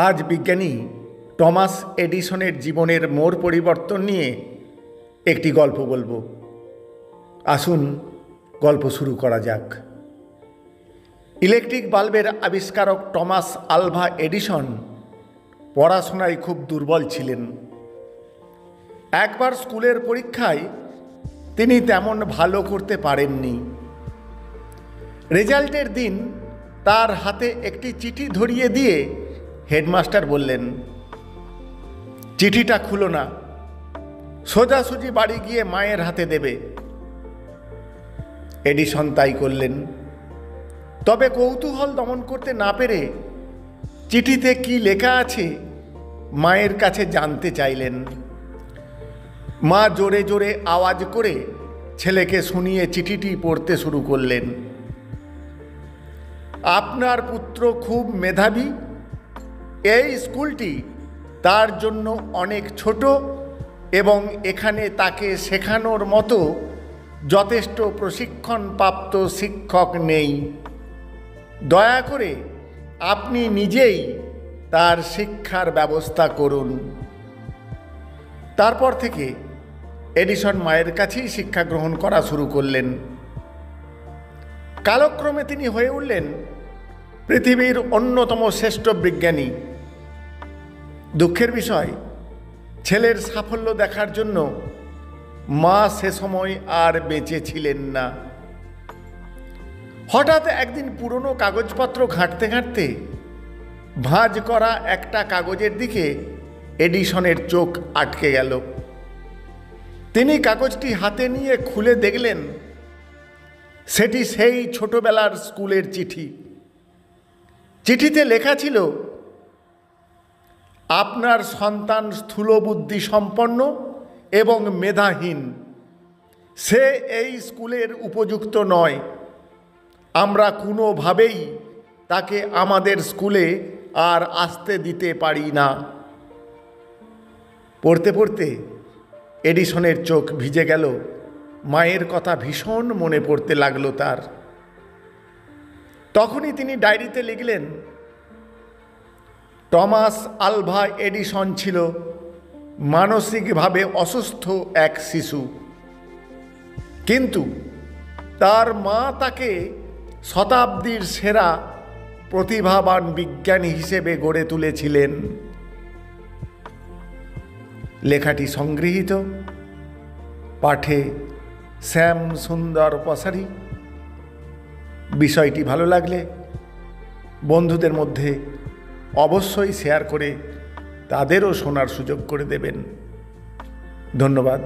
আজ বিজ্ঞানী টমাস এডিসনের জীবনের মোড় পরিবর্তন নিয়ে একটি গল্প বলবো। আসুন গল্প শুরু করা যাক। ইলেকট্রিক বাল্বের আবিষ্কারক টমাস আলভা এডিসন পড়াশোনায় খুব দুর্বল ছিলেন। একবার স্কুলের পরীক্ষায় তিনি তেমন ভালো করতে পারেননি। রেজাল্টের দিন তার হাতে একটি চিঠি ধরিয়ে দিয়ে হেডমাস্টার বললেন, চিঠিটা খুলো না, সোজাসুজি বাড়ি গিয়ে মায়ের হাতে দেবে। এডিসন তাই করলেন। তবে কৌতূহল দমন করতে না পেরে চিঠিতে কি লেখা আছে মায়ের কাছে জানতে চাইলেন। মা জোরে জোরে আওয়াজ করে ছেলেকে শুনিয়ে চিঠিটি পড়তে শুরু করলেন। আপনার পুত্র খুব মেধাবী, এই স্কুলটি তার জন্য অনেক ছোট এবং এখানে তাকে শেখানোর মতো যথেষ্ট প্রশিক্ষণপ্রাপ্ত শিক্ষক নেই। দয়া করে আপনি নিজেই তার শিক্ষার ব্যবস্থা করুন। তারপর থেকে এডিসন মায়ের কাছেই শিক্ষা গ্রহণ করা শুরু করলেন। কালক্রমে তিনি হয়ে উঠলেন পৃথিবীর অন্যতম শ্রেষ্ঠ বিজ্ঞানী। দুঃখের বিষয়, ছেলের সাফল্য দেখার জন্য মা সে সময় আর বেঁচে ছিলেন না। হঠাৎ একদিন পুরনো কাগজপত্র ঘাঁটতে ঘাঁটতে ভাঁজ করা একটা কাগজের দিকে এডিসনের চোখ আটকে গেল। তিনি কাগজটি হাতে নিয়ে খুলে দেখলেন সেটি সেই ছোটবেলার স্কুলের চিঠি। চিঠিতে লেখা ছিল, আপনার সন্তান স্থূলবুদ্ধি সম্পন্ন এবং মেধাহীন, সে এই স্কুলের উপযুক্ত নয়। আমরা কোনোভাবেই তাকে আমাদের স্কুলে আর আসতে দিতে পারি না। পড়তে পড়তে এডিসনের চোখ ভিজে গেল। মায়ের কথা ভীষণ মনে পড়তে লাগলো তার। তখনই তিনি ডায়েরিতে লিখলেন, টমাস আলভা এডিসন ছিল মানসিকভাবে অসুস্থ এক শিশু, কিন্তু তার মা তাকে শতাব্দীর সেরা প্রতিভাবান বিজ্ঞানী হিসেবে গড়ে তুলেছিলেন। লেখাটি সংগৃহীত পাঠে শ্যাম সুন্দর পসারি। বিষয়টি ভালো লাগলে বন্ধুদের মধ্যে অবশ্যই শেয়ার করে তাদেরও শোনার সুযোগ করে দেবেন। ধন্যবাদ।